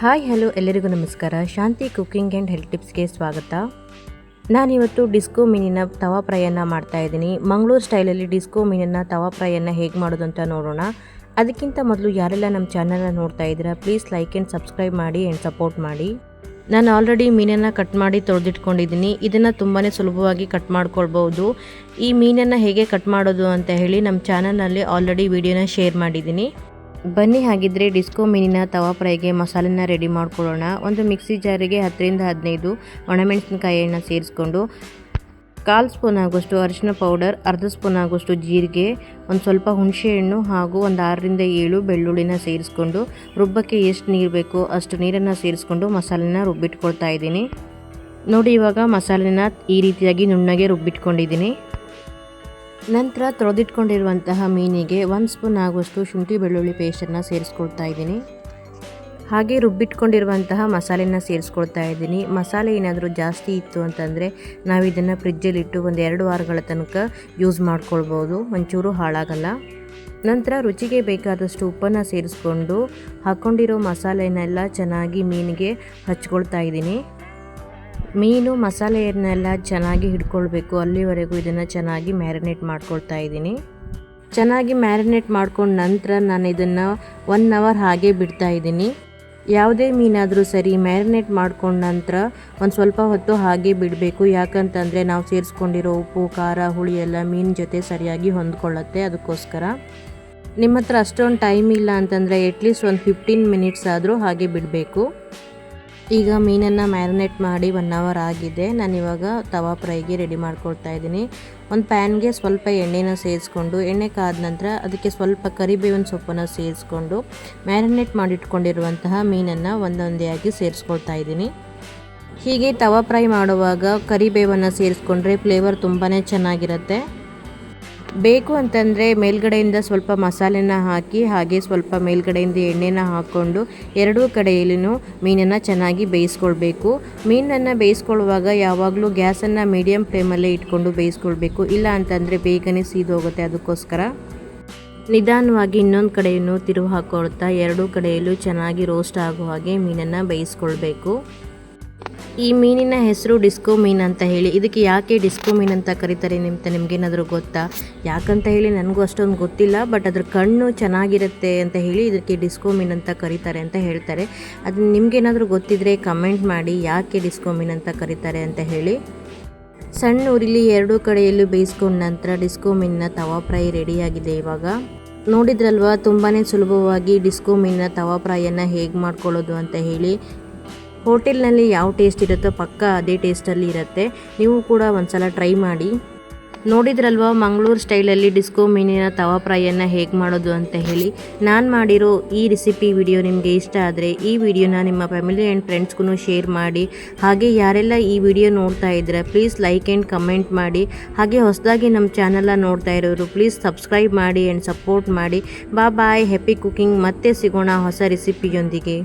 Hi hello ಎಲ್ಲರಿಗೂ ನಮಸ್ಕಾರ. ಶಾಂತಿ cooking and health ಟಿಪ್ಸ್ಗೆ ಸ್ವಾಗತ. ನಾನಿವತ್ತು ಡಿಸ್ಕೋ ಮೀನಿನ ತವಾ ಫ್ರೈಯನ್ನು ಮಾಡ್ತಾಯಿದ್ದೀನಿ. ಮಂಗಳೂರು ಸ್ಟೈಲಲ್ಲಿ ಡಿಸ್ಕೋ ಮೀನನ್ನು ತವಾ ಫ್ರೈಯನ್ನು ಹೇಗೆ ಮಾಡೋದು ಅಂತ ನೋಡೋಣ. ಅದಕ್ಕಿಂತ ಮೊದಲು ಯಾರೆಲ್ಲ ನಮ್ಮ ಚಾನಲ್ನ ನೋಡ್ತಾ ಇದ್ದೀರಾ ಪ್ಲೀಸ್ ಲೈಕ್ ಆ್ಯಂಡ್ ಸಬ್ಸ್ಕ್ರೈಬ್ ಮಾಡಿ ಆ್ಯಂಡ್ ಸಪೋರ್ಟ್ ಮಾಡಿ. ನಾನು ಆಲ್ರೆಡಿ ಮೀನನ್ನು ಕಟ್ ಮಾಡಿ ತೊಳೆದಿಟ್ಕೊಂಡಿದ್ದೀನಿ. ಇದನ್ನು ತುಂಬಾ ಸುಲಭವಾಗಿ ಕಟ್ ಮಾಡ್ಕೊಳ್ಬೋದು. ಈ ಮೀನನ್ನು ಹೇಗೆ ಕಟ್ ಮಾಡೋದು ಅಂತ ಹೇಳಿ ನಮ್ಮ ಚಾನಲ್ನಲ್ಲಿ ಆಲ್ರೆಡಿ ವಿಡಿಯೋನ ಶೇರ್ ಮಾಡಿದ್ದೀನಿ. ಬನ್ನಿ ಹಾಗಿದ್ರೆ ಡಿಸ್ಕೋ ಮೀನಿನ ತವಾ ಫ್ರೈಗೆ ಮಸಾಲೆನ ರೆಡಿ ಮಾಡ್ಕೊಳ್ಳೋಣ. ಒಂದು ಮಿಕ್ಸಿ ಜಾರಿಗೆ 10ರಿಂದ 15 ಒಣಮೆಣಸಿನಕಾಯಿಯನ್ನು ಸೇರಿಸ್ಕೊಂಡು 1/4 ಸ್ಪೂನ್ ಆಗುವಷ್ಟು ಅರಿಶಿನ ಪೌಡರ್, ಅರ್ಧ ಸ್ಪೂನ್ ಆಗುವಷ್ಟು ಜೀರಿಗೆ, ಒಂದು ಸ್ವಲ್ಪ ಹುಣಸೆಹಣ್ಣು ಹಾಗೂ ಒಂದು 6ರಿಂದ 7 ಬೆಳ್ಳುಳ್ಳಿನ ಸೇರಿಸ್ಕೊಂಡು ರುಬ್ಬಕ್ಕೆ ಎಷ್ಟು ನೀರು ಬೇಕೋ ಅಷ್ಟು ನೀರನ್ನು ಸೇರಿಸ್ಕೊಂಡು ಮಸಾಲೆನ ರುಬ್ಬಿಟ್ಕೊಳ್ತಾ ಇದ್ದೀನಿ. ನೋಡಿ, ಇವಾಗ ಮಸಾಲೆನ ಈ ರೀತಿಯಾಗಿ ನುಣ್ಣಗೆ ರುಬ್ಬಿಟ್ಕೊಂಡಿದ್ದೀನಿ. ನಂತರ ತೊಳೆದಿಟ್ಕೊಂಡಿರುವಂತಹ ಮೀನಿಗೆ 1 ಸ್ಪೂನ್ ಆಗುವಷ್ಟು ಶುಂಠಿ ಬೆಳ್ಳುಳ್ಳಿ ಪೇಸ್ಟನ್ನು ಸೇರಿಸ್ಕೊಳ್ತಾ ಇದ್ದೀನಿ. ಹಾಗೆ ರುಬ್ಬಿಟ್ಕೊಂಡಿರುವಂತಹ ಮಸಾಲೆನ ಸೇರಿಸ್ಕೊಳ್ತಾ ಇದ್ದೀನಿ. ಮಸಾಲೆ ಏನಾದರೂ ಜಾಸ್ತಿ ಇತ್ತು ಅಂತಂದರೆ ನಾವು ಇದನ್ನು ಫ್ರಿಜ್ಜಲ್ಲಿಟ್ಟು ಒಂದು 2 ವಾರಗಳ ತನಕ ಯೂಸ್ ಮಾಡ್ಕೊಳ್ಬೋದು, ಒಂಚೂರು ಹಾಳಾಗಲ್ಲ. ನಂತರ ರುಚಿಗೆ ಬೇಕಾದಷ್ಟು ಉಪ್ಪನ್ನು ಸೇರಿಸ್ಕೊಂಡು ಹಾಕ್ಕೊಂಡಿರೋ ಮಸಾಲೆನೆಲ್ಲ ಚೆನ್ನಾಗಿ ಮೀನಿಗೆ ಹಚ್ಕೊಳ್ತಾ ಇದ್ದೀನಿ. ಮೀನು ಮಸಾಲೆಯನ್ನೆಲ್ಲ ಚೆನ್ನಾಗಿ ಹಿಡ್ಕೊಳ್ಬೇಕು, ಅಲ್ಲಿವರೆಗೂ ಇದನ್ನು ಚೆನ್ನಾಗಿ ಮ್ಯಾರಿನೇಟ್ ಮಾಡ್ಕೊಳ್ತಾ ಇದ್ದೀನಿ. ಚೆನ್ನಾಗಿ ಮ್ಯಾರಿನೇಟ್ ಮಾಡ್ಕೊಂಡು ನಂತರ ನಾನು ಇದನ್ನು 1 ಅವರ್ ಹಾಗೆ ಬಿಡ್ತಾ ಇದ್ದೀನಿ. ಯಾವುದೇ ಮೀನಾದರೂ ಸರಿ ಮ್ಯಾರಿನೇಟ್ ಮಾಡ್ಕೊಂಡ ನಂತರ ಒಂದು ಸ್ವಲ್ಪ ಹೊತ್ತು ಹಾಗೆ ಬಿಡಬೇಕು. ಯಾಕಂತಂದರೆ ನಾವು ಸೇರಿಸ್ಕೊಂಡಿರೋ ಉಪ್ಪು, ಖಾರ, ಹುಳಿ ಎಲ್ಲ ಮೀನಿನ ಜೊತೆ ಸರಿಯಾಗಿ ಹೊಂದ್ಕೊಳ್ಳುತ್ತೆ. ಅದಕ್ಕೋಸ್ಕರ ನಿಮ್ಮ ಹತ್ರ ಅಷ್ಟೊಂದು ಟೈಮ್ ಇಲ್ಲ ಅಂತಂದರೆ ಅಟ್ಲೀಸ್ಟ್ ಒಂದು 15 ಮಿನಿಟ್ಸ್ ಆದರೂ ಹಾಗೆ ಬಿಡಬೇಕು. ಈಗ ಮೀನನ್ನು ಮ್ಯಾರಿನೇಟ್ ಮಾಡಿ 1 ಅವರ್ ಆಗಿದೆ. ನಾನಿವಾಗ ತವಾ ಫ್ರೈಗೆ ರೆಡಿ ಮಾಡ್ಕೊಳ್ತಾ ಇದ್ದೀನಿ. ಒಂದು ಪ್ಯಾನ್ಗೆ ಸ್ವಲ್ಪ ಎಣ್ಣೆನ ಸೇರಿಸ್ಕೊಂಡು ಎಣ್ಣೆ ಕಾದ ನಂತರ ಅದಕ್ಕೆ ಸ್ವಲ್ಪ ಕರಿಬೇವಿನ ಸೊಪ್ಪನ್ನು ಸೇರಿಸ್ಕೊಂಡು ಮ್ಯಾರಿನೇಟ್ ಮಾಡಿಟ್ಕೊಂಡಿರುವಂತಹ ಮೀನನ್ನು ಒಂದೊಂದೇ ಸೇರಿಸ್ಕೊಳ್ತಾ ಇದ್ದೀನಿ. ಹೀಗೆ ತವಾ ಫ್ರೈ ಮಾಡುವಾಗ ಕರಿಬೇವನ್ನು ಸೇರಿಸ್ಕೊಂಡ್ರೆ ಫ್ಲೇವರ್ ತುಂಬಾ ಚೆನ್ನಾಗಿರುತ್ತೆ. ಬೇಕು ಅಂತಂದರೆ ಮೇಲ್ಗಡೆಯಿಂದ ಸ್ವಲ್ಪ ಮಸಾಲೆನ ಹಾಕಿ ಹಾಗೆ ಸ್ವಲ್ಪ ಮೇಲ್ಗಡೆಯಿಂದ ಎಣ್ಣೆನ ಹಾಕ್ಕೊಂಡು ಎರಡೂ ಕಡೆಯಲ್ಲೂ ಮೀನನ್ನು ಚೆನ್ನಾಗಿ ಬೇಯಿಸ್ಕೊಳ್ಬೇಕು. ಮೀನನ್ನು ಬೇಯಿಸ್ಕೊಳ್ಳುವಾಗ ಯಾವಾಗಲೂ ಗ್ಯಾಸನ್ನು ಮೀಡಿಯಮ್ ಫ್ಲೇಮಲ್ಲೇ ಇಟ್ಕೊಂಡು ಬೇಯಿಸ್ಕೊಳ್ಬೇಕು, ಇಲ್ಲ ಅಂತಂದರೆ ಬೇಗನೆ ಸೀದೋಗುತ್ತೆ. ಅದಕ್ಕೋಸ್ಕರ ನಿಧಾನವಾಗಿ ಇನ್ನೊಂದು ಕಡೆಯನ್ನು ತಿರುವು ಹಾಕ್ಕೊಳ್ತಾ ಎರಡೂ ಕಡೆಯಲ್ಲೂ ಚೆನ್ನಾಗಿ ರೋಸ್ಟ್ ಆಗೋ ಹಾಗೆ ಮೀನನ್ನು ಬೇಯಿಸ್ಕೊಳ್ಬೇಕು. ಈ ಮೀನಿನ ಹೆಸರು ಡಿಸ್ಕೋ ಮೀನು ಅಂತ ಹೇಳಿ. ಇದಕ್ಕೆ ಯಾಕೆ ಡಿಸ್ಕೋ ಮೀನು ಅಂತ ಕರೀತಾರೆ ಅಂತ ನಿಮಗೇನಾದರೂ ಗೊತ್ತಾ? ಯಾಕಂತ ಹೇಳಿ ನನಗೂ ಅಷ್ಟೊಂದು ಗೊತ್ತಿಲ್ಲ, ಬಟ್ ಅದ್ರ ಕಣ್ಣು ಚೆನ್ನಾಗಿರುತ್ತೆ ಅಂತ ಹೇಳಿ ಇದಕ್ಕೆ ಡಿಸ್ಕೋ ಮೀನು ಅಂತ ಕರೀತಾರೆ ಅಂತ ಹೇಳ್ತಾರೆ. ಅದು ನಿಮಗೇನಾದರೂ ಗೊತ್ತಿದ್ದರೆ ಕಮೆಂಟ್ ಮಾಡಿ ಯಾಕೆ ಡಿಸ್ಕೋ ಮೀನು ಅಂತ ಕರೀತಾರೆ ಅಂತ ಹೇಳಿ. ಸಣ್ಣ ಉರಿಲಿ ಎರಡೂ ಕಡೆಯಲ್ಲೂ ಬೇಯಿಸ್ಕೊಂಡ ನಂತರ ಡಿಸ್ಕೋ ಮೀನಿನ ತವಾ ಫ್ರೈ ರೆಡಿಯಾಗಿದೆ. ಇವಾಗ ನೋಡಿದ್ರಲ್ವ ತುಂಬಾ ಸುಲಭವಾಗಿ ಡಿಸ್ಕೋ ಮೀನಿನ ತವಾ ಫ್ರೈಯನ್ನು ಹೇಗೆ ಮಾಡ್ಕೊಳ್ಳೋದು ಅಂತ ಹೇಳಿ. ಹೋಟೆಲ್ನಲ್ಲಿ ಯಾವ ಟೇಸ್ಟ್ ಇರುತ್ತೋ ಪಕ್ಕ ಅದೇ ಟೇಸ್ಟಲ್ಲಿ ಇರುತ್ತೆ. ನೀವು ಕೂಡ ಒಂದ್ಸಲ ಟ್ರೈ ಮಾಡಿ. ನೋಡಿದ್ರಲ್ವ ಮಂಗಳೂರು ಸ್ಟೈಲಲ್ಲಿ ಡಿಸ್ಕೋ ಮೀನಿನ ತವಾ ಫ್ರೈಯನ್ನು ಹೇಗೆ ಮಾಡೋದು ಅಂತ ಹೇಳಿ. ನಾನು ಮಾಡಿರೋ ಈ ರೆಸಿಪಿ ವಿಡಿಯೋ ನಿಮಗೆ ಇಷ್ಟ ಆದರೆ ಈ ವಿಡಿಯೋನ ನಿಮ್ಮ ಫ್ಯಾಮಿಲಿ ಆ್ಯಂಡ್ ಫ್ರೆಂಡ್ಸ್ಗೂ ಶೇರ್ ಮಾಡಿ. ಹಾಗೆ ಯಾರೆಲ್ಲ ಈ ವಿಡಿಯೋ ನೋಡ್ತಾ ಇದ್ದೀರಾ ಪ್ಲೀಸ್ ಲೈಕ್ ಆ್ಯಂಡ್ ಕಮೆಂಟ್ ಮಾಡಿ. ಹಾಗೆ ಹೊಸದಾಗಿ ನಮ್ಮ ಚಾನಲ್ನ ನೋಡ್ತಾ ಇರೋರು ಪ್ಲೀಸ್ ಸಬ್ಸ್ಕ್ರೈಬ್ ಮಾಡಿ ಆ್ಯಂಡ್ ಸಪೋರ್ಟ್ ಮಾಡಿ. ಬಾಯ್, ಹ್ಯಾಪಿ ಕುಕಿಂಗ್. ಮತ್ತೆ ಸಿಗೋಣ ಹೊಸ ರೆಸಿಪಿಯೊಂದಿಗೆ.